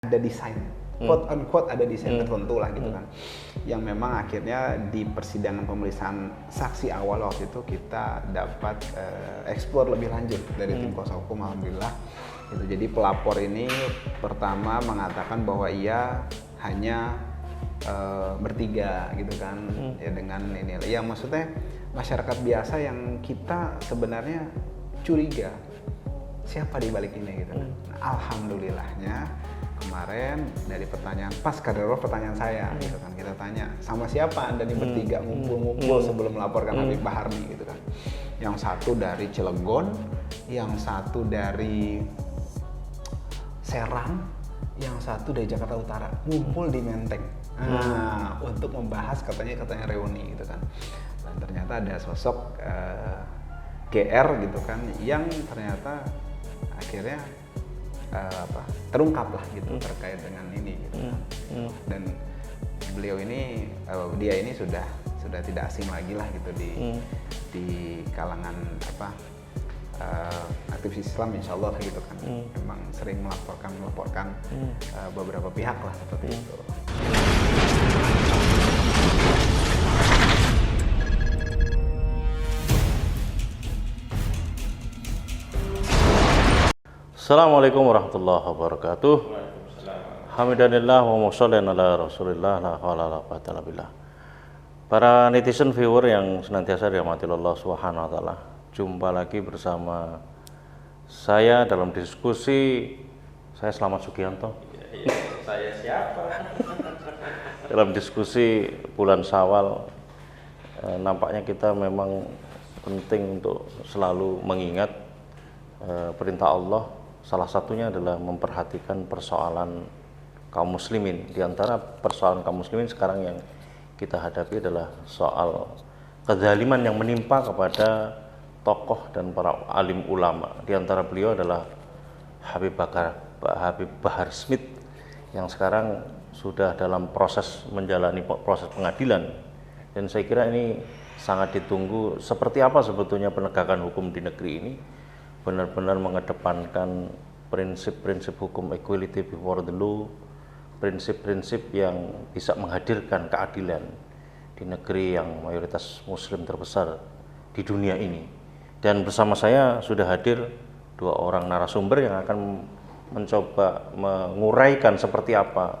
ada desain, quote unquote ada desain tertentu lah gitu kan, yang memang akhirnya di persidangan pemeriksaan saksi awal waktu itu kita dapat explore lebih lanjut dari tim kuasa hukum, alhamdulillah. Gitu. Jadi pelapor ini pertama mengatakan bahwa ia hanya bertiga gitu kan, ya dengan ini, ya maksudnya masyarakat biasa yang kita sebenarnya curiga siapa di balik ini gitu kan. Nah, alhamdulillahnya kemarin dari pertanyaan pas kaderul pertanyaan saya gitu kan, kita tanya sama siapa anda nih bertiga ngumpul sebelum melaporkan Habib Bahar nih gitu kan. Yang satu dari Cilegon, yang satu dari Serang, yang satu dari Jakarta Utara, ngumpul di Menteng. Nah, untuk membahas katanya reuni gitu kan. Dan ternyata ada sosok GR gitu kan yang ternyata akhirnya terungkap lah gitu terkait dengan ini gitu. Dan beliau ini dia ini sudah tidak asing lagi lah gitu di kalangan aktivis Islam, insya Allah gitu kan. Memang sering melaporkan beberapa pihak lah seperti itu. Assalamualaikum warahmatullahi wabarakatuh. Hamdanillah wa sholli ala Rasulillah la haula wala quwwata illa billah. Para netizen viewer yang senantiasa dirahmati Allah Subhanahu wa taala. Jumpa lagi bersama saya dalam diskusi. Saya Slamet Sugianto. Saya siapa? Dalam diskusi bulan Syawal, nampaknya kita memang penting untuk selalu mengingat perintah Allah. Salah satunya adalah memperhatikan persoalan kaum muslimin. Di antara persoalan kaum muslimin sekarang yang kita hadapi adalah soal kezaliman yang menimpa kepada tokoh dan para alim ulama. Di antara beliau adalah Habib Bahar Smith yang sekarang sudah dalam proses menjalani proses pengadilan. Dan saya kira ini sangat ditunggu seperti apa sebetulnya penegakan hukum di negeri ini. Benar-benar mengedepankan prinsip-prinsip hukum equality before the law, prinsip-prinsip yang bisa menghadirkan keadilan di negeri yang mayoritas muslim terbesar di dunia ini. Dan bersama saya sudah hadir dua orang narasumber yang akan mencoba menguraikan seperti apa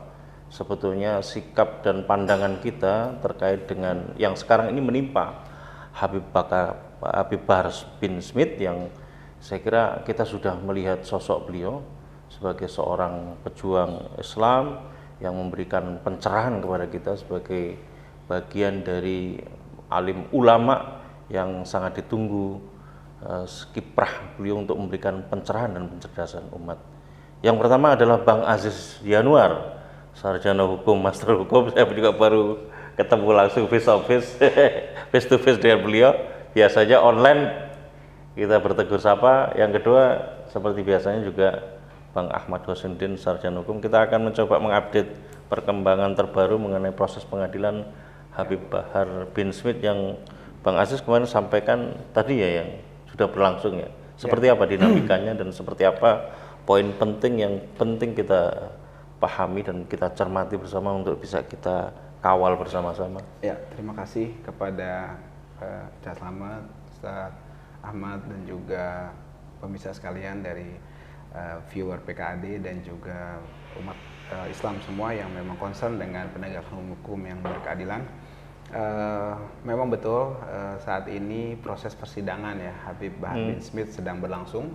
sebetulnya sikap dan pandangan kita terkait dengan yang sekarang ini menimpa Habib Bahar bin Smith, yang saya kira kita sudah melihat sosok beliau sebagai seorang pejuang Islam yang memberikan pencerahan kepada kita sebagai bagian dari alim ulama yang sangat ditunggu kiprah beliau untuk memberikan pencerahan dan pencerdasan umat. Yang pertama adalah Bang Aziz Yanuar, sarjana hukum, master hukum. Saya juga baru ketemu langsung face to face dengan beliau. Biasanya online kita bertegur sapa. Yang kedua, seperti biasanya juga Bang Ahmad Husseindin, sarjana hukum. Kita akan mencoba mengupdate perkembangan terbaru mengenai proses pengadilan Habib Bahar bin Smith yang Bang Aziz kemarin sampaikan tadi ya, yang sudah berlangsung ya. Seperti apa dinamikanya dan seperti apa poin penting yang penting kita pahami dan kita cermati bersama untuk bisa kita kawal bersama-sama. Ya, terima kasih kepada Ustaz Slamet, Ustaz Ahmad, dan juga pemirsa sekalian dari viewer PKAD dan juga umat Islam semua yang memang concern dengan penegakan hukum yang berkeadilan. Memang betul saat ini proses persidangan ya Habib Bahar bin Smith sedang berlangsung,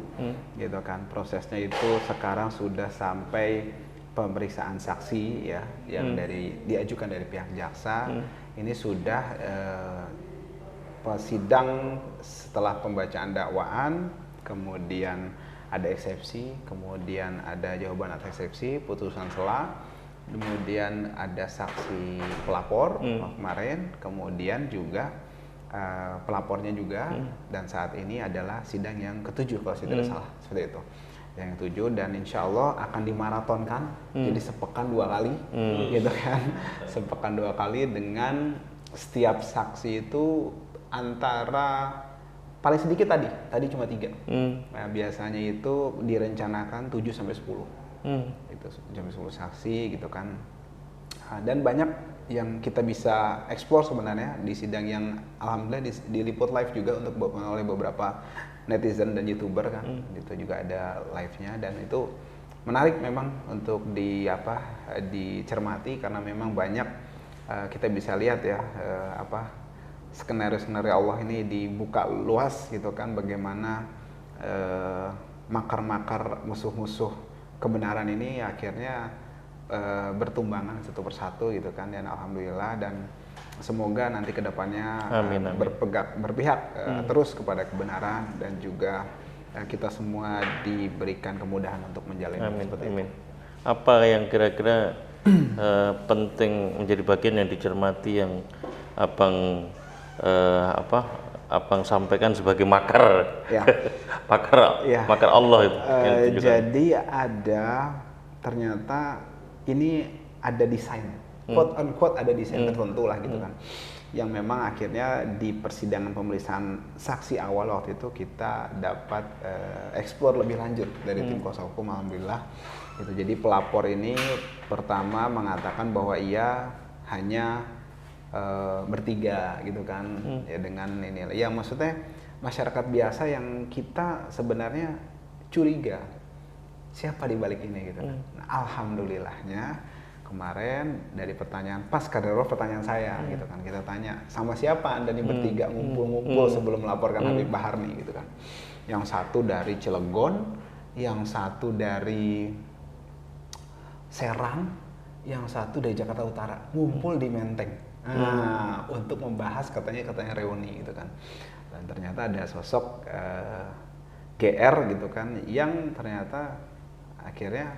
gitu kan. Prosesnya itu sekarang sudah sampai pemeriksaan saksi ya, yang diajukan dari pihak jaksa. Ini sudah sidang setelah pembacaan dakwaan, kemudian ada eksepsi, kemudian ada jawaban atas eksepsi, putusan sela, kemudian ada saksi pelapor kemarin, kemudian juga pelapornya juga, dan saat ini adalah sidang yang ketujuh kalau saya tidak salah, seperti itu. Yang ketujuh, dan insya Allah akan dimaratonkan, jadi sepekan 2 kali, gitu kan, sepekan 2 kali dengan setiap saksi itu antara paling sedikit tadi cuma 3. Nah, biasanya itu direncanakan 7 sampai 10. itu jam 10 saksi gitu kan. Dan banyak yang kita bisa eksplor sebenarnya di sidang yang alhamdulillah diliput live juga oleh beberapa netizen dan youtuber kan. Itu juga ada live-nya dan itu menarik memang untuk dicermati karena memang banyak kita bisa lihat ya skenario Allah ini dibuka luas gitu kan, bagaimana makar-makar musuh-musuh kebenaran ini akhirnya bertumbangan satu persatu gitu kan, dan alhamdulillah dan semoga nanti kedepannya berpihak terus kepada kebenaran dan juga kita semua diberikan kemudahan untuk menjalani seperti itu. Apa yang kira-kira penting menjadi bagian yang dicermati yang abang sampaikan sebagai makar, makar Allah itu? Jadi ternyata ini ada desain, quote unquote ada desain tertentu lah gitu kan, yang memang akhirnya di persidangan pemeriksaan saksi awal waktu itu kita dapat eksplor lebih lanjut dari tim kuasa hukum, alhamdulillah. Itu jadi pelapor ini pertama mengatakan bahwa ia hanya bertiga gitu kan, ya dengan ini, ya maksudnya masyarakat biasa yang kita sebenarnya curiga siapa di balik ini gitu kan. Nah, alhamdulillahnya kemarin dari pertanyaan pertanyaan saya gitu kan, kita tanya sama siapa Anda nih bertiga ngumpul-ngumpul sebelum melaporkan Habib Bahar nih gitu kan. Yang satu dari Cilegon, yang satu dari Serang, yang satu dari Jakarta Utara, ngumpul di Menteng. Nah, untuk membahas katanya reuni gitu kan. Dan ternyata ada sosok GR gitu kan yang ternyata akhirnya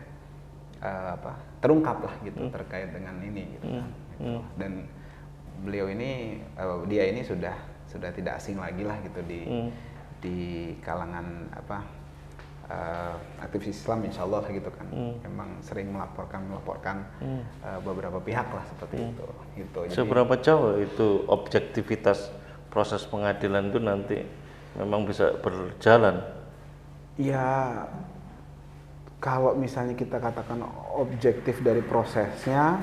terungkap lah gitu terkait dengan ini gitu kan. Gitu. Dan beliau ini dia ini sudah tidak asing lagi lah gitu di kalangan aktivis Islam insya Allah gitu kan. Memang sering melaporkan beberapa pihak lah seperti itu. Gitu. Jadi, seberapa jauh itu objektivitas proses pengadilan itu nanti memang bisa berjalan? Ya, kalau misalnya kita katakan objektif dari prosesnya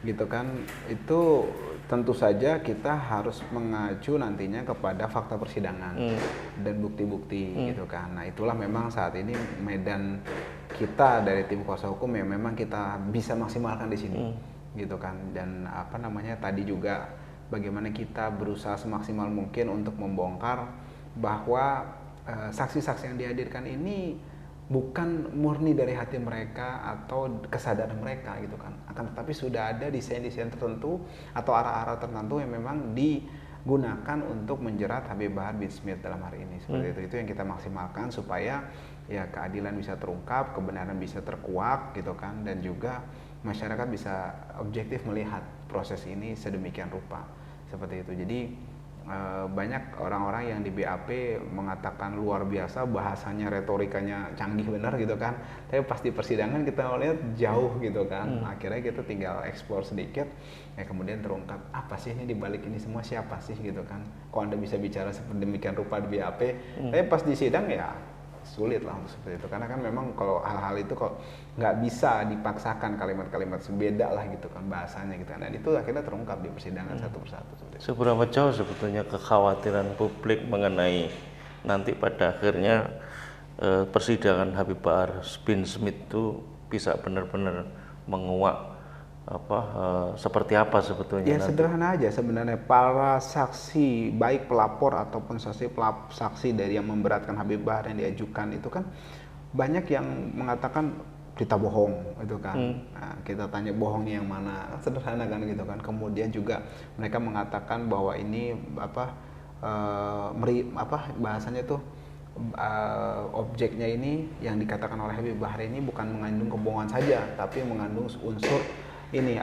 gitu kan, itu tentu saja kita harus mengacu nantinya kepada fakta persidangan dan bukti-bukti gitu kan. Nah, itulah memang saat ini medan kita dari tim kuasa hukum yang memang kita bisa maksimalkan di sini gitu kan. Dan tadi juga bagaimana kita berusaha semaksimal mungkin untuk membongkar bahwa saksi-saksi yang dihadirkan ini bukan murni dari hati mereka atau kesadaran mereka gitu kan, akan tetapi sudah ada desain-desain tertentu atau arah-arah tertentu yang memang digunakan untuk menjerat Habib Bahar bin Smith dalam hari ini seperti itu yang kita maksimalkan supaya ya keadilan bisa terungkap, kebenaran bisa terkuak gitu kan, dan juga masyarakat bisa objektif melihat proses ini sedemikian rupa seperti itu. Jadi banyak orang-orang yang di BAP mengatakan luar biasa, bahasanya, retorikanya canggih benar gitu kan, tapi pas di persidangan kita lihat jauh gitu kan. Akhirnya kita tinggal explore sedikit, kemudian terungkap apa sih ini, dibalik ini semua siapa sih gitu kan. Kok Anda bisa bicara sedemikian rupa di BAP, tapi pas di sidang ya sulit lah untuk seperti itu, karena kan memang kalau hal-hal itu kok nggak bisa dipaksakan, kalimat-kalimat beda lah gitu kan bahasanya gitu kan, dan itu akhirnya terungkap di persidangan satu persatu. Seberapa jauh sebetulnya kekhawatiran publik mengenai nanti pada akhirnya persidangan Habib Bahar bin Smith itu bisa benar-benar menguak seperti apa sebetulnya? Ya nanti sederhana aja sebenarnya, para saksi baik pelapor ataupun saksi dari yang memberatkan Habib Bahar yang diajukan itu kan banyak yang mengatakan berita bohong itu kan. Nah, kita tanya bohongnya yang mana, sederhana kan gitu kan. Kemudian juga mereka mengatakan bahwa ini bahasanya tuh objeknya ini yang dikatakan oleh Habib Bahar ini bukan mengandung kebohongan saja, tapi mengandung unsur ini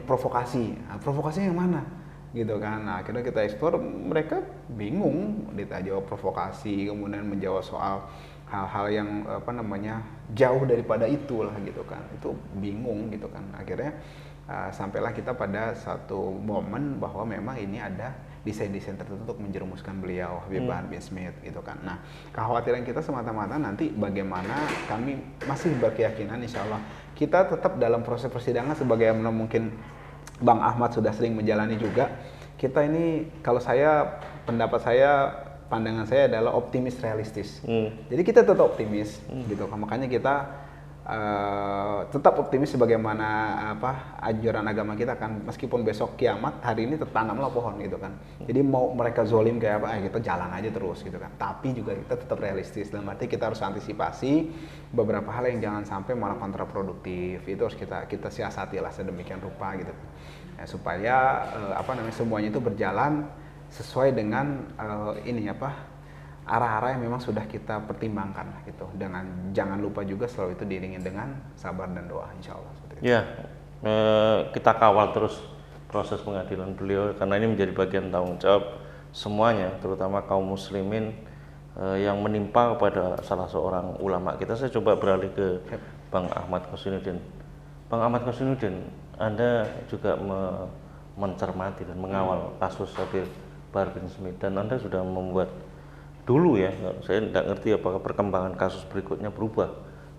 provokasi. Nah, provokasinya yang mana gitu kan. Nah, akhirnya kita eksplor, mereka bingung jawab provokasi, kemudian menjawab soal hal-hal yang jauh daripada itulah gitu kan. Itu bingung gitu kan. Akhirnya sampailah kita pada satu momen bahwa memang ini ada desain-desain tertentu untuk menjerumuskan beliau Habib Bahar bin Smith gitu kan. Nah, kekhawatiran kita semata-mata nanti bagaimana kami masih berkeyakinan insya Allah kita tetap dalam proses persidangan sebagaimana mungkin Bang Ahmad sudah sering menjalani juga. Kita ini kalau saya pendapat saya pandangan saya adalah optimis realistis. Jadi kita tetap optimis gitu. Makanya kita tetap optimis sebagaimana ajaran agama kita kan, meskipun besok kiamat hari ini tertanamlah pohon gitu kan. Jadi mau mereka zolim kayak apa, kita jalan aja terus gitu kan. Tapi juga kita tetap realistis, dalam arti kita harus antisipasi beberapa hal yang jangan sampai malah kontraproduktif. Itu harus kita siasati lah sedemikian rupa gitu ya, supaya semuanya itu berjalan sesuai dengan arah-arah yang memang sudah kita pertimbangkan gitu. Dengan jangan lupa juga selalu itu diiringi dengan sabar dan doa insya Allah. Ya, kita kawal terus proses pengadilan beliau karena ini menjadi bagian tanggung jawab semuanya, terutama kaum muslimin yang menimpa kepada salah seorang ulama kita. Saya coba beralih ke Bang Ahmad Kosinuddin. Bang Ahmad Kosinuddin, Anda juga mencermati dan mengawal kasus Habib Bahar bin Smith dan Anda sudah membuat dulu ya, saya tidak ngerti apakah perkembangan kasus berikutnya berubah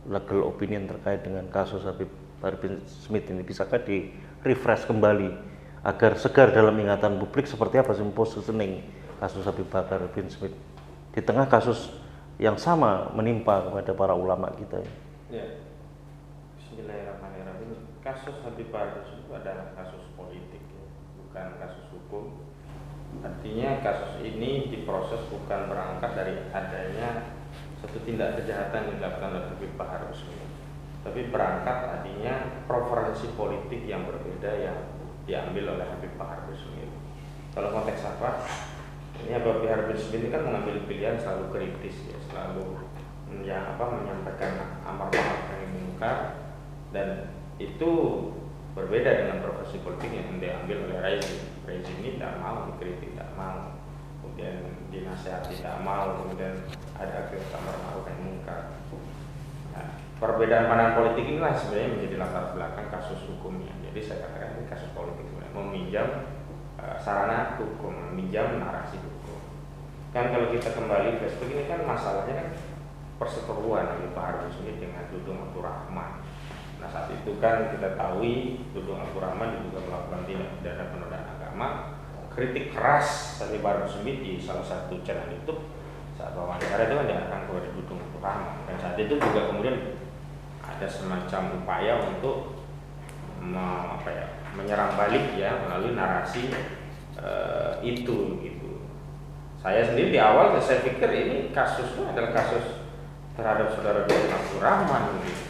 legal opinion terkait dengan kasus Habib Bahar bin Smith ini. Bisakah di refresh kembali agar segar dalam ingatan publik seperti apa sih positioning kasus Habib Bahar bin Smith di tengah kasus yang sama menimpa kepada para ulama kita ya? Bismillahirrahmanirrahim. Kasus Habib Bahar bin Smith adalah kasus politik ya, bukan kasus hukum. Artinya kasus ini diproses bukan berangkat dari adanya suatu tindak kejahatan yang dilakukan oleh Habib Bahar bin Smith, tapi berangkat adanya preferensi politik yang berbeda yang diambil oleh Habib Bahar bin Smith. Kalau konteks apa? Ini Habib Bahar bin Smith ini kan mengambil pilihan selalu kritis ya, selalu menyampaikan amar ma'ruf nahi munkar, dan itu berbeda dengan profesi politik yang diambil oleh rezim ini tidak mau dikritik, tidak mau, kemudian dinasihati tidak mau, kemudian ada aktivitas amar ma'ruf nahi munkar. Nah, perbedaan pandangan politik inilah sebenarnya menjadi latar belakang kasus hukumnya. Jadi saya katakan ini kasus politik sebenarnya, meminjam sarana hukum, meminjam narasi hukum. Kan kalau kita kembali flashback ini kan masalahnya kan perseteruan Habib Bahar bin Smith dengan Dudung Abdul Rahman. Nah saat itu kan kita tahu Dudung Abdul Rahman juga melakukan tindak pidana penodaan agama. Kritik keras Habib Bahar bin Smith di salah satu channel YouTube saat wawancara itu kan diarahkan kepada Dudung Abdul Rahman, dan saat itu juga kemudian ada semacam upaya untuk menyerang balik ya melalui narasi itu gitu. Saya sendiri di awal saya pikir ini kasusnya adalah kasus terhadap saudara Dudung Abdul Rahman gitu.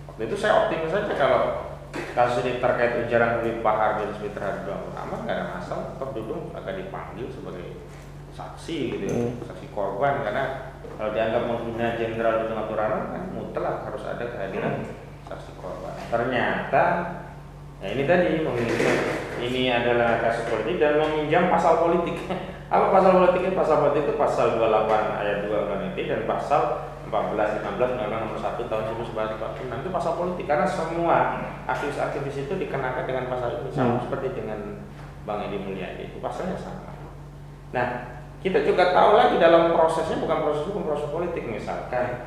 Waktu itu saya optimis saja kalau kasus ini terkait ujaran Habib Bahar bin Smith terhadap Dudung Abdul Rahman nggak ada masalah, tetap Dudung akan dipanggil sebagai saksi gitu ya, saksi korban, karena kalau dianggap menghina Jenderal Dudung Abdul Rahman kan mutlak harus ada kehadiran saksi korban. Ternyata ya ini tadi ini adalah kasus politik dan meminjam pasal politik. Apa pasal politiknya? Pasal politik itu pasal 28 ayat 2 Undang-Undang ITE dan pasal 14, 15 Undang-Undang Nomor 1 Tahun 1946. Itu pasal politik karena semua aktivis-aktivis itu dikenakan dengan pasal ini sama seperti dengan Bang Edi Mulyadi, itu pasalnya sama. Nah, kita juga tahu lagi dalam prosesnya bukan proses hukum, proses politik. Misalkan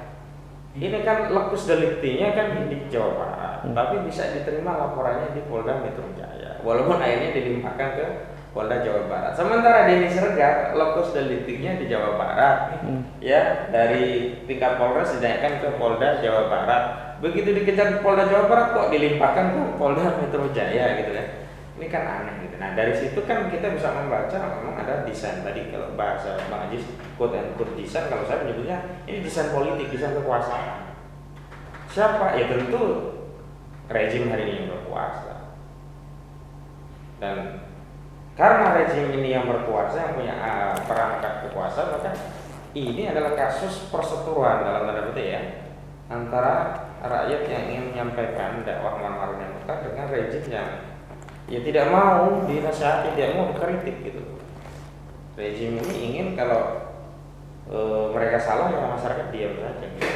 ini kan lokus deliktinya kan di Jawa Barat, tapi bisa diterima laporannya di Polda Metro Jaya, walaupun akhirnya dilimpahkan ke Polda Jawa Barat. Sementara Denny Siregar lokus deliktinya di Jawa Barat, ya dari tingkat Polres dinaikkan ke Polda Jawa Barat. Begitu dikejar di Polda Jawa Barat kok dilimpahkan ke Polda Metro Jaya gitu kan? Ini kan aneh gitu. Nah dari situ kan kita bisa membaca memang ada desain tadi, kalau bahasa Bang Ajis quote and quote desain, kalau saya menyebutnya ini desain politik, desain kekuasaan. Siapa? Ya tentu rezim hari ini yang berkuasa. Dan karena rezim ini yang berkuasa, yang punya perangkat kekuasaan, maka ini adalah kasus perseteruan dalam tanda petik ya antara rakyat yang ingin menyampaikan dakwah amar ma'ruf nahi munkar dengan rezim yang ya tidak mau dinasihati, tidak mau dikritik gitu. Rezim ini ingin kalau mereka salah ya masyarakat diam saja gitu.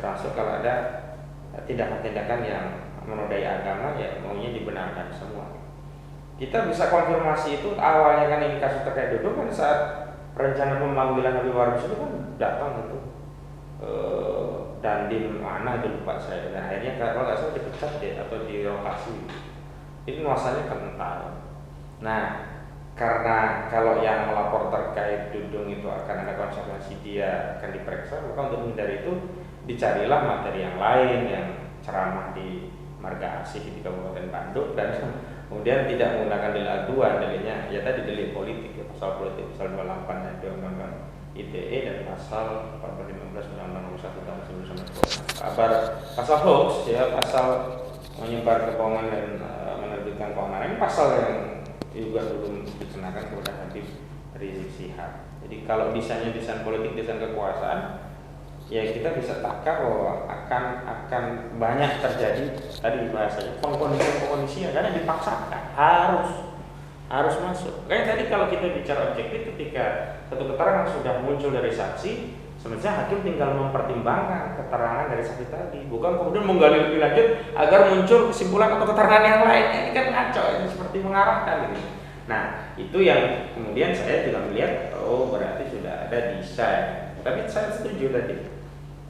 Termasuk kalau ada tindakan-tindakan yang menodai agama ya maunya dibenarkan semua. kita bisa konfirmasi itu awalnya kan ini kasus terkait Dudung kan saat rencana pemanggilan Habib Waris itu kan datang itu dan di mana itu lupa saya, dan akhirnya kalau nggak salah dipecat deh atau dirotasi. Ini nuansanya kental. Nah, karena kalau yang melapor terkait Dudung itu akan ada konsekuensi, dia akan diperiksa, maka untuk menghindari itu dicarilah materi yang lain yang ceramah di Marga Asih di Kabupaten Bandung, dan kemudian tidak menggunakan delik aduan, deliknya ya tadi delik politik ya, pasal politik pasal 28 dan Undang-Undang ITE dan pasal 1415 Undang-Undang Nomor 1 Tahun 1992. Kabar pasal hoax ya, pasal menyebar kebohongan dan menerbitkan keonaran, ini pasal yang juga belum dikenakan kepada Habib Rizik Syihab. Jadi kalau desainnya desain politik, desain kekuasaan, ya kita bisa takar bahwa akan banyak terjadi tadi bahasanya pengkondisian karena dipaksakan harus masuk. Kayak tadi kalau kita bicara objektif, ketika satu keterangan sudah muncul dari saksi, sebenarnya hakim tinggal mempertimbangkan keterangan dari saksi tadi, bukan kemudian menggali lebih lanjut agar muncul kesimpulan atau keterangan yang lain. Ini kan ngaco, ini seperti mengarahkan gitu. Nah, itu yang kemudian saya juga melihat, oh berarti sudah ada desain. Tapi saya setuju tadi,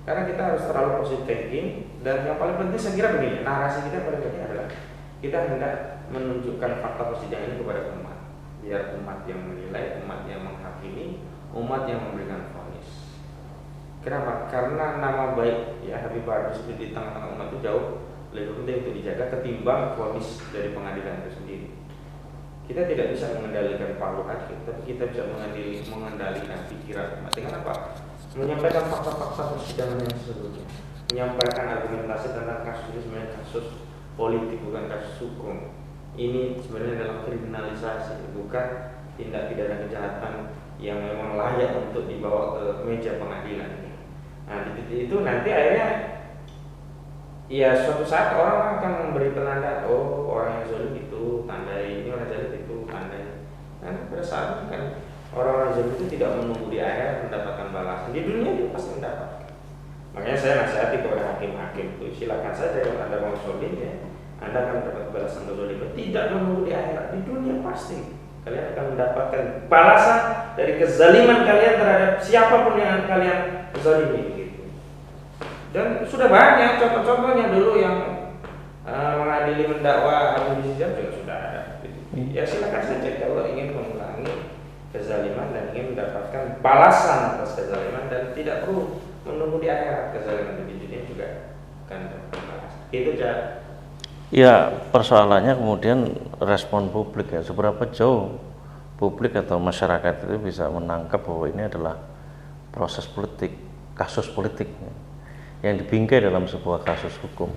karena kita harus terlalu positive thinking, dan yang paling penting saya kira begini, narasi kita paling penting adalah kita hendak menunjukkan fakta persidangan ini kepada umat, biar umat yang menilai, umat yang menghakimi, umat yang memberikan vonis. Kenapa? Karena nama baik ya Habib Waris itu di tengah-tengah umat itu jauh lebih penting untuk dijaga ketimbang vonis dari pengadilan itu sendiri. Kita tidak bisa mengendalikan palu hakim, tapi kita bisa mengendalikan pikiran umat. Dengan apa? Menyampaikan fakta-fakta persidangan yang sesungguhnya, menyampaikan argumentasi tentang kasus ini sebenarnya kasus politik, bukan kasus hukum. Ini sebenarnya adalah kriminalisasi, bukan tindak pidana kejahatan yang memang layak untuk dibawa ke meja pengadilan. Nah, di titik itu nanti akhirnya ya suatu saat orang akan memberi penanda, oh orang yang zalim itu tandai, ini orang zalim itu tandai. Nah, pada saat kan orang-orang zalim itu tidak menunggu di akhirat mendapatkan balasan, di dunia dia pasti mendapat. Makanya saya nasihati kepada hakim-hakim itu, silakan saja kalau Anda mau zalim ya, Anda akan mendapat balasan kezaliman, tidak menunggu di akhirat, di dunia pasti kalian akan mendapatkan balasan dari kezaliman kalian terhadap siapapun yang kalian zalimi gitu. Dan sudah banyak contoh-contohnya dulu yang mengadili mendakwa Habib Rizik Syihab juga sudah ada gitu. Ya silakan saja kalau ingin mengulangi kezaliman dan ingin mendapatkan balasan atas kezaliman, dan tidak perlu menunggu di akhirat, kezaliman di dunia juga akan terbalas. Itu aja. Ya, persoalannya kemudian respon publik ya, seberapa jauh publik atau masyarakat itu bisa menangkap bahwa ini adalah proses politik, kasus politik yang dibingkai dalam sebuah kasus hukum.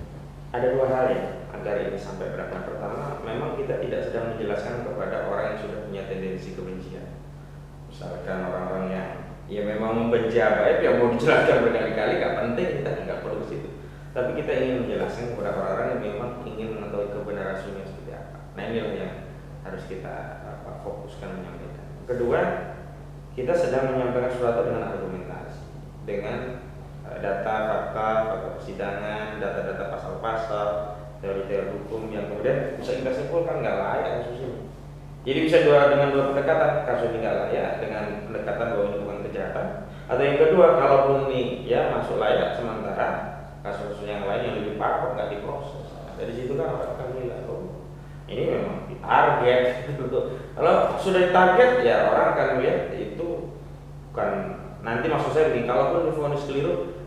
Ada dua hal ya agar ini sampai berapa. Pertama, memang kita tidak sedang menjelaskan kepada orang yang sudah punya tendensi kebencian. Misalkan orang-orang yang ya memang membenci apa itu yang mau dijelaskan berkali-kali, nggak penting, kita nggak perlu ke situ. Tapi kita ingin menjelaskan kepada orang-orang yang memang ingin mengetahui kebenaran sesungguhnya seperti apa. Nah, inilah yang harus kita fokuskan menyampaikan. Kedua, kita sedang menyampaikan sesuatu dengan argumentasi, dengan data, fakta persidangan, data-data pasal-pasal, teori-teori hukum yang kemudian bisa kita simpulkan nggak layak kasus ini. Jadi bisa dengan dua pendekatan, kasus ini nggak layak dengan pendekatan bahwa ini bukan kejahatan, atau yang kedua, kalaupun ini ya masuk layak, sementara kasus-kasus yang lain yang lebih parah nggak diproses. Dari situ kan orang akan bilang, oh ini memang ditarget. Kalau sudah ditarget ya orang akan melihat itu bukan. Nanti maksud saya begini, kalaupun divonis keliru,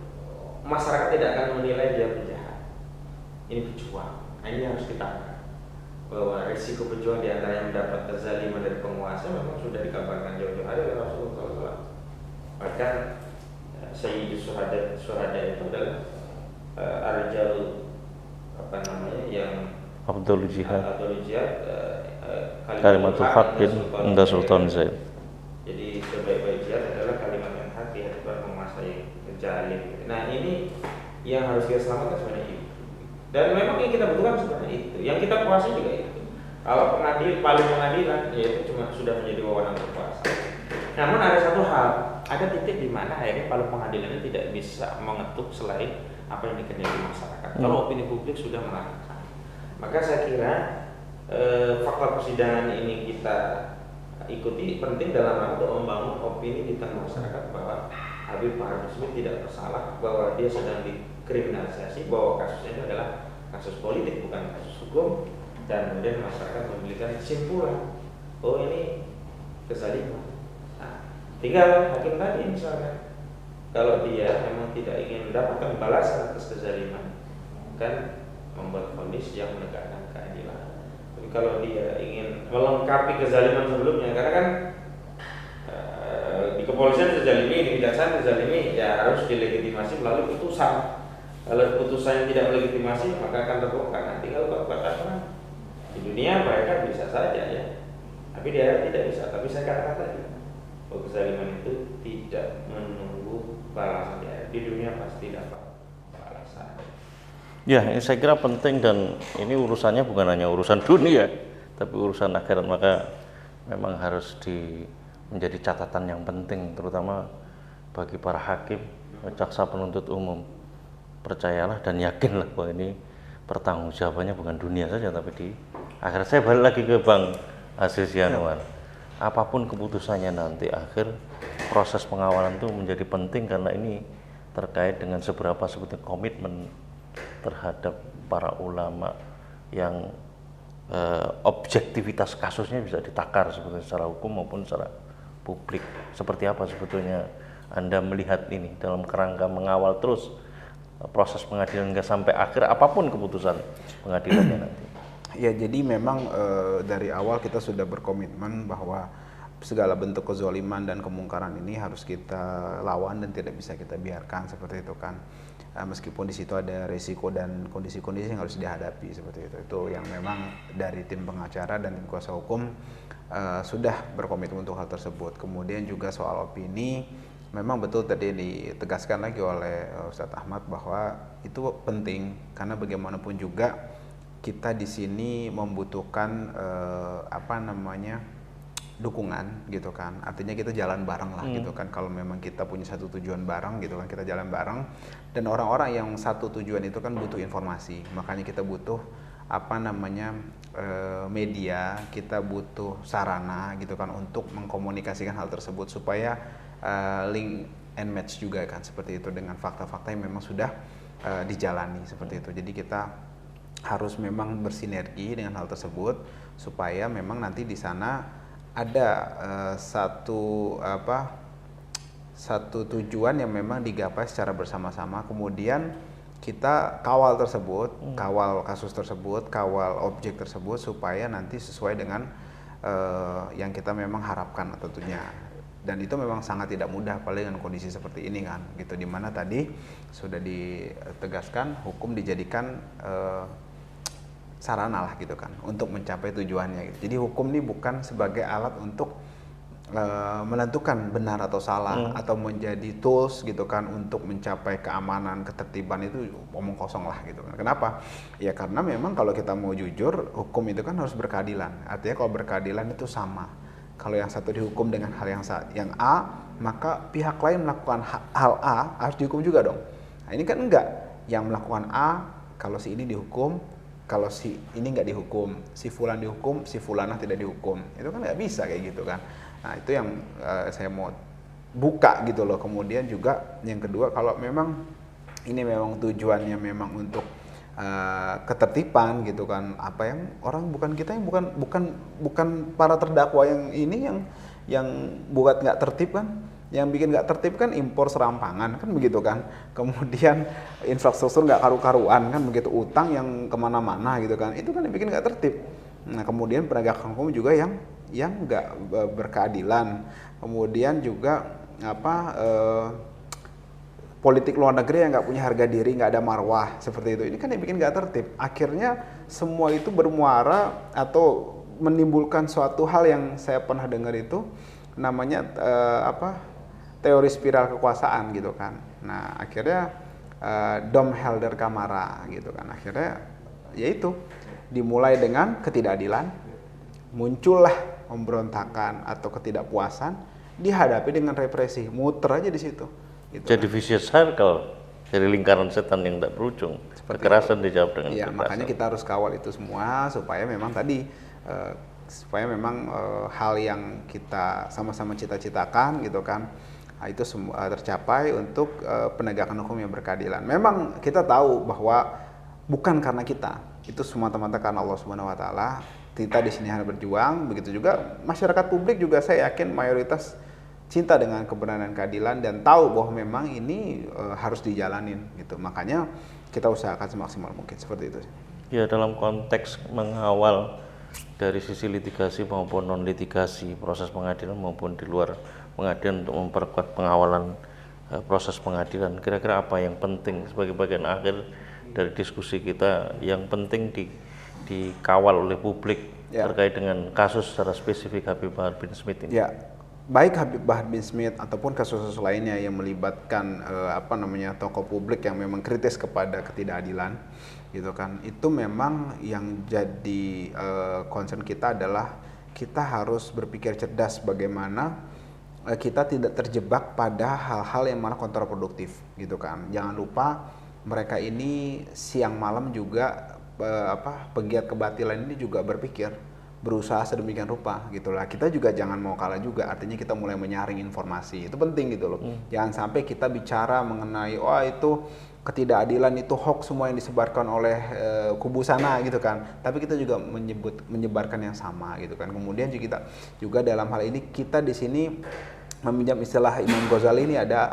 masyarakat tidak akan menilai dia penjahat. Ini pejuang. Nah, ini harus kita bahwa risiko pejuang di antara yang mendapat kezaliman dari penguasa memang sudah dikabarkan jauh-jauh hari oleh Rasulullah SAW. Bahkan Sayyidus Syuhada itu adalah Arjal apa namanya yang Abdul Jihad kalimatul haqqin inda Sultan Zaid. Jadi sebaik-baik jihad adalah kalimat yang hak di hadapan penguasa yang zalim. Nah, ini yang harus kita selamatkan sebenarnya itu. Dan memang yang kita butuhkan sebenarnya itu. Yang kita kuasai juga itu. Kalau paling pengadilan ya itu cuma sudah menjadi wewenang kekuasaan. Namun ada satu hal, ada titik di mana akhirnya paling pengadilan itu tidak bisa mengetuk selain apa yang dikehendaki masyarakat. Kalau opini publik sudah melarang, maka saya kira fakta persidangan ini kita ikuti penting dalam rangka untuk membangun opini di tengah masyarakat bahwa Habib Bahar Smith tidak bersalah, bahwa dia sedang dikriminalisasi, bahwa kasusnya itu adalah kasus politik bukan kasus hukum, dan kemudian masyarakat memberikan kesimpulan, oh ini kezaliman. Nah, tinggal hakim tadi misalkan, kalau dia memang tidak ingin mendapatkan balasan atas kezaliman, kan membuat vonis yang menegakkan keadilan. Tapi kalau dia ingin melengkapi kezaliman sebelumnya, karena kan di kepolisian dizalimi, di kejaksaan dizalimi, ya harus dilegitimasi melalui putusan. Kalau putusannya tidak melegitimasi, maka akan terbongkar. Nanti kalau katakan di dunia mereka bisa saja ya, tapi di akhirat tidak bisa. Tapi saya katakan tadi, bahwa kezaliman itu tidak menunggu balasan di akhirat. Di dunia pasti dapat balasan. Ya, ini saya kira penting, dan ini urusannya bukan hanya urusan dunia, tapi urusan akhirat, maka memang harus menjadi catatan yang penting, terutama bagi para hakim, jaksa penuntut umum. Percayalah dan yakinlah bahwa ini pertanggungjawabannya bukan dunia saja, tapi di akhirat. Saya balik lagi ke Bang Aziz Yanuar. Apapun keputusannya nanti, akhir proses pengawalan itu menjadi penting, karena ini terkait dengan seberapa sebetulnya komitmen terhadap para ulama yang objektivitas kasusnya bisa ditakar sebetulnya secara hukum maupun secara publik. Seperti apa sebetulnya Anda melihat ini dalam kerangka mengawal terus proses pengadilan hingga sampai akhir, apapun keputusan pengadilannya nanti? Ya, jadi memang dari awal kita sudah berkomitmen bahwa segala bentuk kezaliman dan kemungkaran ini harus kita lawan dan tidak bisa kita biarkan seperti itu kan. Meskipun di situ ada risiko dan kondisi-kondisi yang harus dihadapi seperti itu. Itu yang memang dari tim pengacara dan tim kuasa hukum sudah berkomitmen untuk hal tersebut. Kemudian juga soal opini, memang betul tadi ditegaskan lagi oleh Ustadz Ahmad bahwa itu penting, karena bagaimanapun juga kita di sini membutuhkan dukungan gitu kan. Artinya kita jalan bareng lah gitu kan. Kalau memang kita punya satu tujuan bareng gitu kan, kita jalan bareng. Dan orang-orang yang satu tujuan itu kan butuh informasi. Makanya kita butuh media, kita butuh sarana gitu kan untuk mengkomunikasikan hal tersebut supaya link and match juga kan seperti itu dengan fakta-fakta yang memang sudah dijalani seperti itu. Jadi kita harus memang bersinergi dengan hal tersebut supaya memang nanti di sana ada satu tujuan yang memang digapai secara bersama-sama. Kemudian kita kawal tersebut, kawal kasus tersebut, kawal objek tersebut supaya nanti sesuai dengan yang kita memang harapkan tentunya. Dan itu memang sangat tidak mudah apalagi dengan kondisi seperti ini kan gitu, dimana tadi sudah ditegaskan hukum dijadikan sarana lah gitu kan untuk mencapai tujuannya gitu. Jadi hukum ini bukan sebagai alat untuk menentukan benar atau salah atau menjadi tools gitu kan untuk mencapai keamanan, ketertiban, itu omong kosong lah gitu kan. Kenapa? Ya karena memang kalau kita mau jujur, hukum itu kan harus berkeadilan. Artinya kalau berkeadilan itu sama. Kalau yang satu dihukum dengan hal yang A, maka pihak lain melakukan hal A harus dihukum juga dong. Nah ini kan enggak, yang melakukan A kalau si ini dihukum, kalau si ini nggak dihukum, si fulan dihukum, si fulanah tidak dihukum. Itu kan nggak bisa kayak gitu kan. Nah itu yang saya mau buka gitu loh. Kemudian juga yang kedua, kalau memang ini memang tujuannya memang untuk ketertiban gitu kan, apa yang orang bukan kita yang bukan para terdakwa yang ini yang buat nggak tertib kan, yang bikin nggak tertib kan impor serampangan kan begitu kan, kemudian infrastruktur nggak karu-karuan kan begitu, utang yang kemana-mana gitu kan, itu kan yang bikin nggak tertib. Nah kemudian penegakan hukum juga yang nggak berkeadilan, kemudian juga politik luar negeri yang nggak punya harga diri, nggak ada marwah seperti itu, ini kan yang bikin nggak tertib. Akhirnya semua itu bermuara atau menimbulkan suatu hal yang saya pernah dengar itu namanya teori spiral kekuasaan gitu kan. Nah akhirnya Dom Helder Camara gitu kan, akhirnya yaitu dimulai dengan ketidakadilan, muncullah pemberontakan atau ketidakpuasan, dihadapi dengan represi, muter aja di situ. Gitu jadi kan. vicious circle. dari lingkaran setan yang tidak berujung. Seperti Kekerasan dijawab dengan Iya, kekerasan. makanya kita harus kawal itu semua supaya memang tadi hal yang kita sama-sama cita-citakan gitu kan, itu semua tercapai untuk penegakan hukum yang berkeadilan. Memang kita tahu bahwa bukan karena kita, itu semata-mata karena Allah Subhanahu wa taala. Kita di sini hanya berjuang, begitu juga masyarakat publik juga saya yakin mayoritas cinta dengan kebenaran dan keadilan dan tahu bahwa memang ini harus dijalanin gitu. Makanya kita usahakan semaksimal mungkin seperti itu. Ya, dalam konteks mengawal dari sisi litigasi maupun non litigasi proses pengadilan maupun di luar pengadilan untuk memperkuat pengawalan proses pengadilan, kira-kira apa yang penting sebagai bagian akhir dari diskusi kita yang penting dikawal oleh publik terkait dengan kasus secara spesifik Habib Bahar bin Smith ini? Ya, baik Habib Bahar bin Smith ataupun kasus-kasus lainnya yang melibatkan tokoh publik yang memang kritis kepada ketidakadilan gitu kan, itu memang yang jadi concern kita adalah kita harus berpikir cerdas bagaimana kita tidak terjebak pada hal-hal yang malah kontraproduktif gitu kan. Jangan lupa mereka ini siang malam juga pegiat kebatilan ini juga berpikir, berusaha sedemikian rupa gitulah. Kita juga jangan mau kalah juga, artinya kita mulai menyaring informasi, itu penting gitu loh. Jangan sampai kita bicara mengenai itu ketidakadilan, itu hoax semua yang disebarkan oleh kubu sana gitu kan, tapi kita juga menyebarkan yang sama gitu kan. Kemudian kita juga dalam hal ini kita di sini meminjam istilah Imam Ghazali, ini ada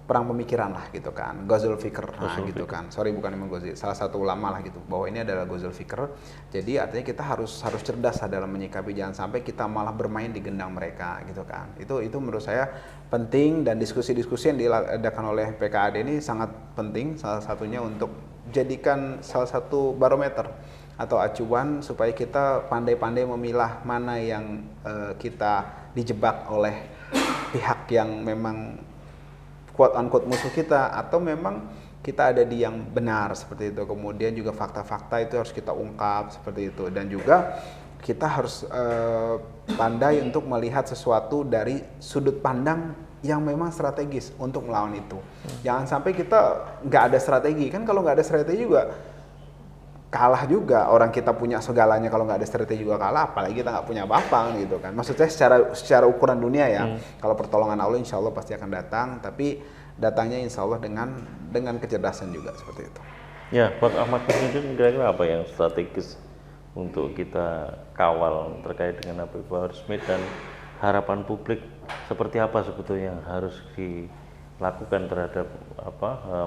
perang pemikiran lah gitu kan, Ghazul Fikr, gitu kan. Sorry, bukan Imam Ghazali, salah satu ulama lah gitu, bahwa ini adalah Ghazul Fikr. Jadi artinya kita harus cerdas dalam menyikapi, jangan sampai kita malah bermain di gendang mereka gitu kan. Itu menurut saya penting, dan diskusi-diskusi yang diadakan oleh PKAD ini sangat penting, salah satunya untuk jadikan salah satu barometer atau acuan supaya kita pandai-pandai memilah mana yang kita dijebak oleh pihak yang memang quote unquote musuh kita, atau memang kita ada di yang benar seperti itu. Kemudian juga fakta-fakta itu harus kita ungkap seperti itu, dan juga kita harus pandai untuk melihat sesuatu dari sudut pandang yang memang strategis untuk melawan itu. Jangan sampai kita nggak ada strategi, kan kalau nggak ada strategi juga kalah juga. Orang kita punya segalanya, kalau nggak ada strategi juga kalah, apalagi kita nggak punya apa-apa gitu kan. Maksud saya secara ukuran dunia ya, kalau pertolongan Allah insya Allah pasti akan datang, tapi datangnya insya Allah dengan kecerdasan juga seperti itu. Ya, Pak Ahmad Masudin, kira-kira apa yang strategis untuk kita kawal terkait dengan Habib Bahar Smith, dan harapan publik seperti apa sebetulnya yang harus dilakukan terhadap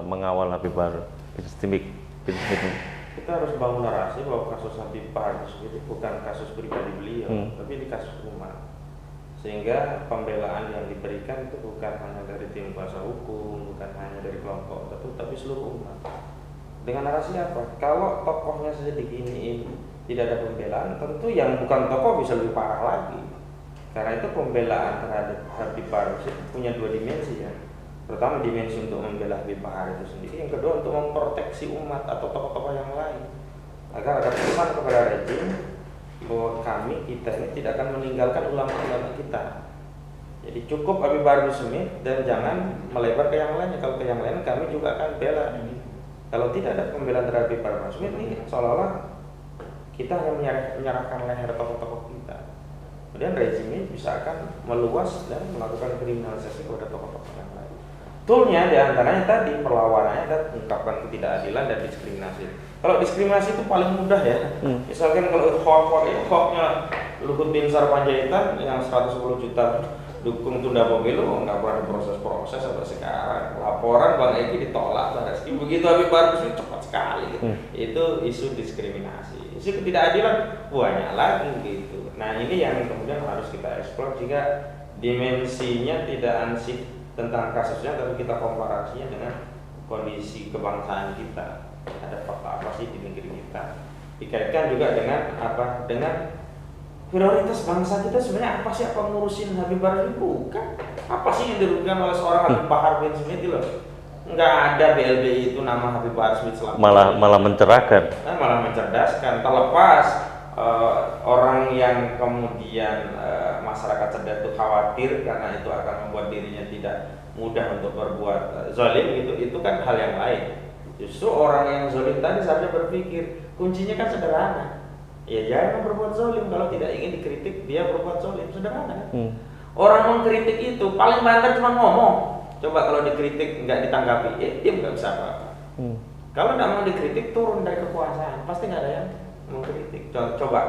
mengawal Habib Bahar bin Smith ini? Kita harus bangun narasi bahwa kasus Habib Bahar Smith itu bukan kasus pribadi beliau, tapi ini kasus umat. Sehingga pembelaan yang diberikan itu bukan hanya dari tim kuasa hukum, bukan hanya dari kelompok tertentu, tapi seluruh umat. Dengan narasi apa? Kalau tokohnya saja diginiin, tidak ada pembelaan, tentu yang bukan tokoh bisa lebih parah lagi. Karena itu pembelaan terhadap Habib Bahar Smith punya dua dimensi ya. Pertama, dimensi untuk membela Habib Bahar itu sendiri, yang kedua untuk memproteksi umat atau tokoh-tokoh yang lain, agar ada pesan kepada rejim bahwa kita ini tidak akan meninggalkan ulama-ulama kita. Jadi cukup Habib Bahar Smith dan jangan melebar ke yang lainnya. Kalau ke yang lain kami juga akan bela. Kalau tidak ada pembelaan terhadap Habib Bahar Smith ini seolah-olah kita hanya menyerahkan leher tokoh-tokoh kita. Kemudian rejim ini bisa akan meluas dan melakukan kriminalisasi kepada tokoh-tokoh yang lain. Toolnya diantaranya tadi perlawanannya dan mengungkapkan ketidakadilan dan diskriminasi. Kalau diskriminasi itu paling mudah ya. Misalkan kalau hoax-nya Luhut Binsar Panjaitan yang 110 juta dukung tunda pemilu, nggak pernah proses sampai sekarang. Laporan Bang Eki ditolak, begitu Habib Bahar Smith cepat sekali. Itu isu diskriminasi. Isu ketidakadilan banyak lagi gitu. Nah ini yang kemudian harus kita eksplor, jika dimensinya tidak ansih tentang kasusnya, tapi kita komparasinya dengan kondisi kebangsaan kita. Ada fakta apa sih di negeri kita? Dikaitkan juga dengan apa? Dengan prioritas bangsa kita sebenarnya apa sih? Apa ngurusin Habib Bahar Smith? Bukan. Apa sih yang dirugikan oleh seorang Habib Bahar bin Smith itu loh? Nggak ada BLBI itu nama Habib Bahar Smith selama malah mencerahkan. Malah mencerdaskan. Terlepas orang yang kemudian masyarakat cerdas itu khawatir karena itu akan membuat dirinya tidak mudah untuk berbuat zalim gitu, itu kan hal yang lain. Justru orang yang zalim tadi seharusnya berpikir, kuncinya kan sederhana. Ya jangan berbuat zalim, kalau tidak ingin dikritik dia berbuat zalim, sederhana kan? Orang mengkritik itu paling banter cuma ngomong. Coba kalau dikritik nggak ditanggapi, diam nggak bisa apa-apa. Kalau nggak mau dikritik, turun dari kekuasaan, pasti nggak ada yang mengkritik. Coba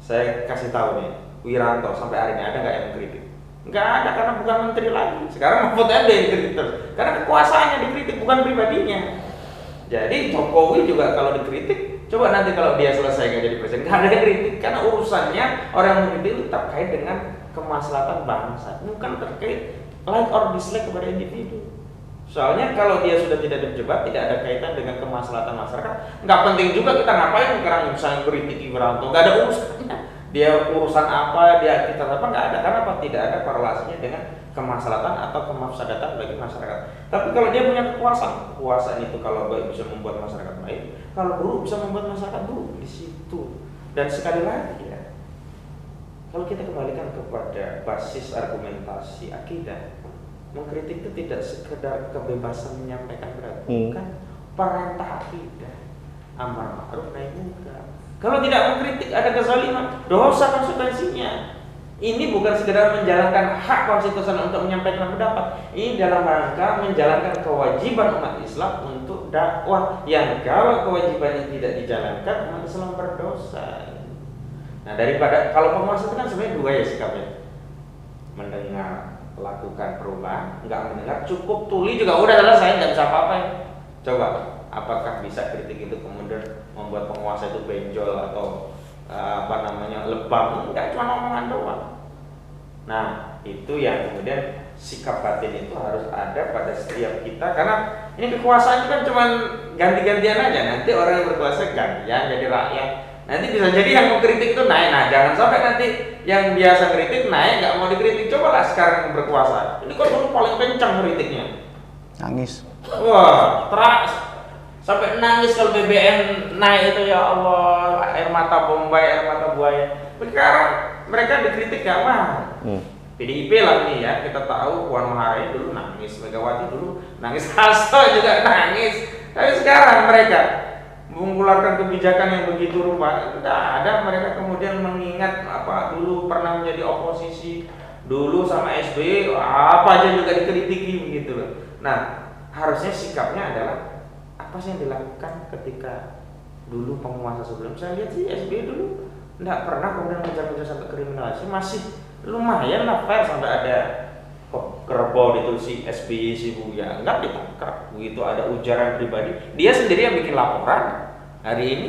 saya kasih tahu nih, Wiranto sampai hari ini ada nggak yang mengkritik? Nggak ada, karena bukan menteri lagi. Sekarang Mahfud MD yang dikritik terus, karena kekuasaannya dikritik, bukan pribadinya. Jadi Jokowi juga kalau dikritik, coba nanti kalau dia selesai nggak jadi presiden, nggak ada yang kritik, karena urusannya orang yang mengkritik itu terkait dengan kemaslahatan bangsa, bukan terkait like or dislike kepada individu. Soalnya kalau dia sudah tidak terjebak, tidak ada kaitan dengan kemaslahatan masyarakat, nggak penting juga kita ngapain sekarang misalnya kritik Wiranto, nggak ada urusannya. Dia urusan apa, dia kita apa, nggak ada. Karena apa? Tidak ada korelasinya dengan kemaslahatan atau kemafsadatan bagi masyarakat. Tapi kalau dia punya kekuasaan itu kalau baik bisa membuat masyarakat baik, kalau buruk bisa membuat masyarakat buruk, di situ. Dan sekali lagi ya, kalau kita kembalikan kepada basis argumentasi akidah, mengkritik itu tidak sekedar kebebasan menyampaikan pendapat, bukan perintah akidah, amar ma'ruf nahi munkar. Kalau tidak mengkritik ada kezaliman, dosa konsekuensinya. Ini bukan sekedar menjalankan hak konstitusional untuk menyampaikan pendapat. Ini dalam rangka menjalankan kewajiban umat Islam untuk dakwah, yang kalau kewajiban ini tidak dijalankan, umat Islam berdosa. Nah, daripada kalau penguasa itu kan sebenarnya dua ya sikapnya. Mendengar, lakukan perubahan, nggak mendengar, cukup tuli juga udah selesai, nggak bisa apa-apa ya. Coba, apakah bisa kritik itu kemudian membuat penguasa itu benjol atau lebam? Enggak, cuma omongan doang. Nah, itu yang kemudian sikap batin itu harus ada pada setiap kita, karena ini kekuasaan itu kan cuma ganti-gantian aja. Nanti orang yang berkuasa gantian jadi rakyat. Nanti bisa jadi yang mengkritik itu naik. Nah, jangan sampai nanti yang biasa kritik naik, nggak mau dikritik. Cobalah sekarang yang berkuasa. Ini kok dulu paling kencang kritiknya. Nangis. Wah, sampai nangis kalau BBM naik itu, ya Allah, air mata Bombay, air mata buaya. Sekarang mereka dikritik gak mau. PDIP lah nih ya, kita tahu Puan Maharani dulu nangis, Megawati dulu nangis, Hasto juga nangis. Tapi sekarang mereka mengeluarkan kebijakan yang begitu rupa, tidak ada mereka kemudian mengingat apa dulu pernah menjadi oposisi, dulu sama SBY apa aja juga dikritiki begitu loh. Nah, harusnya sikapnya adalah apa sih yang dilakukan ketika dulu penguasa sebelum. Saya lihat sih SBY dulu tidak pernah kemudian mengejar-ngejar sampai kriminalisasi, masih lumayan lah fair, sampai ada kerbau ditulis SBY si Buya, enggak ditangkap. Begitu ada ujaran pribadi, dia sendiri yang bikin laporan. Hari ini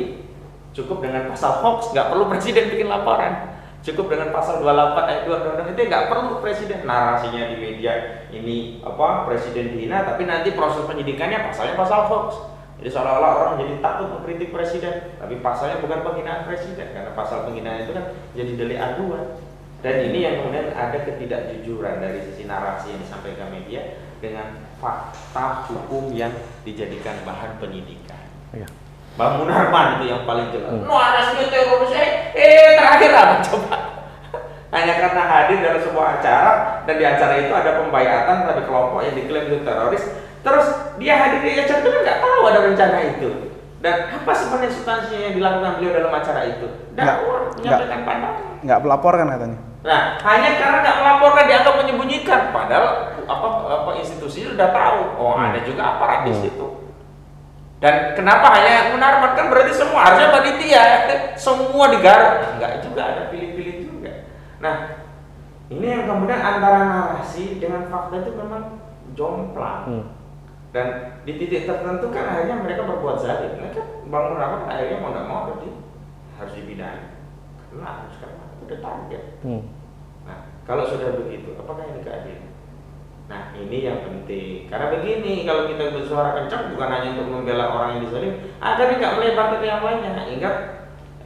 cukup dengan pasal hoax, nggak perlu presiden bikin laporan. Cukup dengan pasal 28 ayat 2 undang-undang itu nggak perlu presiden. Narasinya di media ini apa presiden dihina, tapi nanti proses penyidikannya pasalnya pasal hoax. Jadi seolah-olah orang jadi takut mengkritik presiden, tapi pasalnya bukan penghinaan presiden, karena pasal penghinaan itu kan jadi delik aduan. Dan ini yang kemudian ada ketidakjujuran dari sisi narasi yang disampaikan media dengan fakta hukum yang dijadikan bahan penyidikan. Iya. Bang Munarman itu yang paling jelas. Narasi teroris, terakhir apa coba? Hanya karena hadir dalam sebuah acara, dan di acara itu ada pembayatan pada kelompok yang diklaim itu teroris. Terus dia hadir di acara itu kan nggak tahu ada rencana itu. Dan apa sebenarnya substansinya yang dilakukan beliau dalam acara itu? Dakwah, menyampaikan pandangan. Nggak melaporkan katanya. Nah, hanya karena nggak melaporkan dianggap menyembunyikan, padahal apa institusi sudah tahu. Oh, ada juga aparat di situ. Dan kenapa hanya Munarman? Kan berarti semua harusnya panitia, semua digarap. Enggak juga, ada pilih-pilih juga. Nah, ini yang kemudian antara narasi dengan fakta itu memang jomplang. Dan di titik tertentu kan akhirnya mereka berbuat zalim. Mereka Bang Munarman akhirnya mau nggak mau harus dipidana. Karena sekarang itu udah target. Nah, kalau sudah begitu, apakah ini keadilan? Nah, ini yang penting. Karena begini, kalau kita bersuara kencang bukan hanya untuk membela orang yang dizalim, akhirnya nggak melebar ke yang lainnya. Nah, ingat,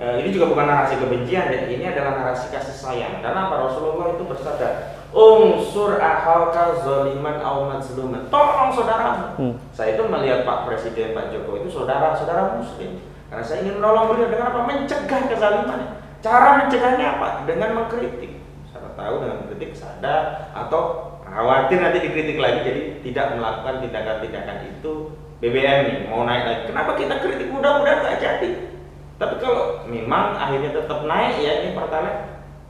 ini juga bukan narasi kebencian, dan ini adalah narasi kasih sayang. Karena apa? Rasulullah itu bersabda, unsur akhaka zaliman aw mazluman. Tolong saudaramu. Saya itu melihat Pak Presiden Pak Jokowi itu saudara muslim. Karena saya ingin menolong beliau dengan apa? Mencegah kezaliman. Cara mencegahnya apa? Dengan mengkritik. Saya tahu dengan mengkritik sadar atau khawatir nanti dikritik lagi, jadi tidak melakukan tindakan-tindakan itu. BBM nih mau naik lagi, kenapa kita kritik, mudah-mudahan nggak jadi. Tapi kalau memang akhirnya tetap naik ya ini Pertalite,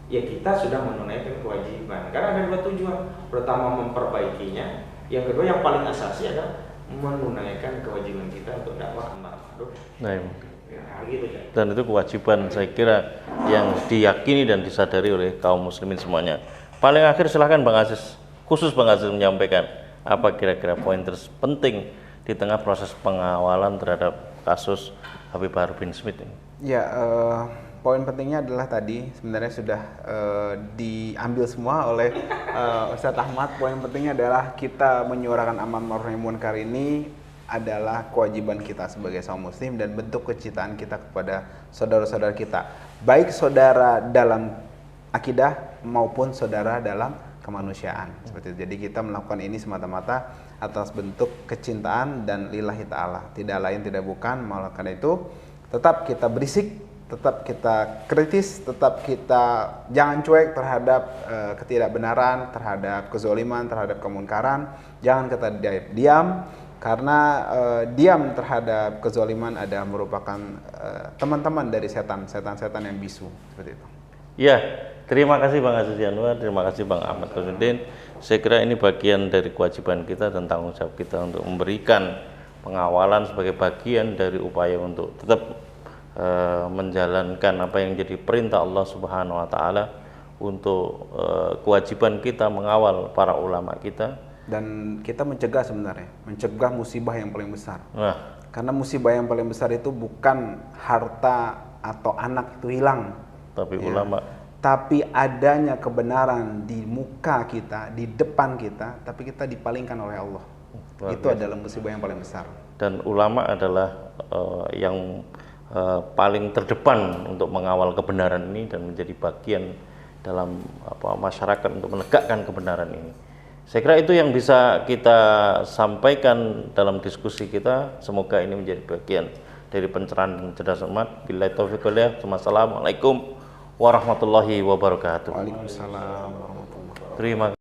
ya kita sudah menunaikan kewajiban. Karena ada dua tujuan, pertama memperbaikinya, yang kedua yang paling asasi adalah menunaikan kewajiban kita untuk dakwah amar ma'ruf. Nah, Ya, gitu ya. dan itu kewajiban saya kira yang diyakini dan disadari oleh kaum muslimin semuanya. Paling akhir silahkan Bang Aziz, khusus Bang Aziz menyampaikan apa kira-kira poin terpenting di tengah proses pengawalan terhadap kasus Habib Bahar bin Smith ini. Ya, poin pentingnya adalah tadi sebenarnya sudah diambil semua oleh Ustadz Ahmad. Poin pentingnya adalah kita menyuarakan amar ma'ruf nahi munkar ini adalah kewajiban kita sebagai kaum muslim dan bentuk kecintaan kita kepada saudara-saudara kita, baik saudara dalam akidah maupun saudara dalam kemanusiaan. Seperti itu. Jadi kita melakukan ini semata-mata atas bentuk kecintaan dan lillahi ta'ala, tidak lain tidak bukan. Malah karena itu tetap kita berisik, tetap kita kritis, tetap kita jangan cuek terhadap ketidakbenaran, terhadap kezaliman, terhadap kemunkaran. Jangan kita diam, karena diam terhadap kezaliman adalah merupakan teman-teman dari setan-setan yang bisu, seperti itu. Ya, terima kasih Bang Aziz Yanuar, terima kasih Bang Ahmad Khairuddin. Saya kira ini bagian dari kewajiban kita dan tanggung jawab kita untuk memberikan pengawalan sebagai bagian dari upaya untuk tetap menjalankan apa yang jadi perintah Allah Subhanahu wa taala, untuk kewajiban kita mengawal para ulama kita Dan kita mencegah sebenarnya, mencegah musibah yang paling besar. Nah, Karena musibah yang paling besar itu bukan harta atau anak itu hilang, tapi ya, ulama, tapi adanya kebenaran di muka kita, di depan kita, tapi kita dipalingkan oleh Allah. Itu adalah musibah yang paling besar. dan ulama adalah yang paling terdepan untuk mengawal kebenaran ini dan menjadi bagian dalam masyarakat untuk menegakkan kebenaran ini. Saya kira itu yang bisa kita sampaikan dalam diskusi kita. Semoga ini menjadi bagian dari pencerahan dan cerdas umat. Billahi taufiq wal hidayah. Wassalamualaikum warahmatullahi wabarakatuh. Waalaikumsalam warahmatullahi wabarakatuh. Terima kasih.